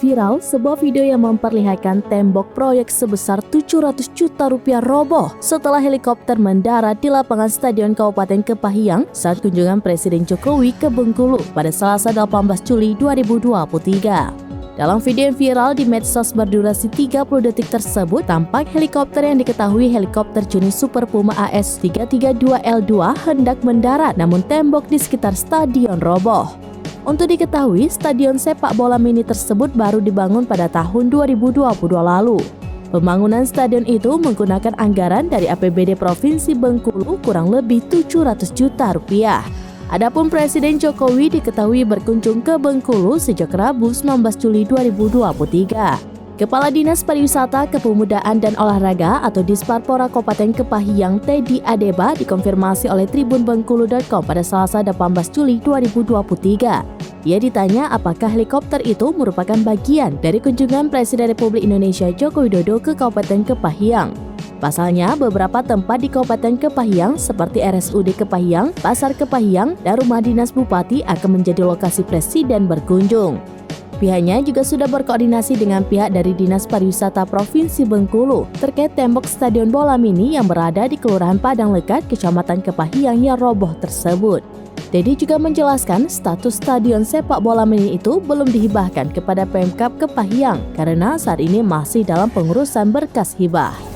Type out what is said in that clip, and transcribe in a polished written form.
Viral, sebuah video yang memperlihatkan tembok proyek sebesar 700 juta rupiah roboh setelah helikopter mendarat di lapangan Stadion Kabupaten Kepahyang saat kunjungan Presiden Jokowi ke Bengkulu pada Selasa 18 Juli 2023. Dalam video yang viral di medsos berdurasi 30 detik tersebut, tampak helikopter yang diketahui helikopter jenis Super Puma AS332L2 hendak mendarat, namun tembok di sekitar stadion roboh. Untuk diketahui, stadion sepak bola mini tersebut baru dibangun pada tahun 2022 lalu. Pembangunan stadion itu menggunakan anggaran dari APBD Provinsi Bengkulu kurang lebih 700 juta rupiah. Adapun Presiden Jokowi diketahui berkunjung ke Bengkulu sejak Rabu 19 Juli 2023. Kepala Dinas Pariwisata, Kepemudaan dan Olahraga atau Disparpora Kabupaten Kepahyang Teddy Adeba dikonfirmasi oleh tribunbengkulu.com pada Selasa 18 Juli 2023. Ia ditanya apakah helikopter itu merupakan bagian dari kunjungan Presiden Republik Indonesia Joko Widodo ke Kabupaten Kepahyang. Pasalnya, beberapa tempat di Kabupaten Kepahyang seperti RSUD Kepahyang, Pasar Kepahyang, dan Rumah Dinas Bupati akan menjadi lokasi Presiden berkunjung. Pihaknya juga sudah berkoordinasi dengan pihak dari Dinas Pariwisata Provinsi Bengkulu terkait tembok stadion bola mini yang berada di Kelurahan Padang Lekat, Kecamatan Kepahyang yang roboh tersebut. Teddy juga menjelaskan status stadion sepak bola mini itu belum dihibahkan kepada Pemkab Kepahyang karena saat ini masih dalam pengurusan berkas hibah.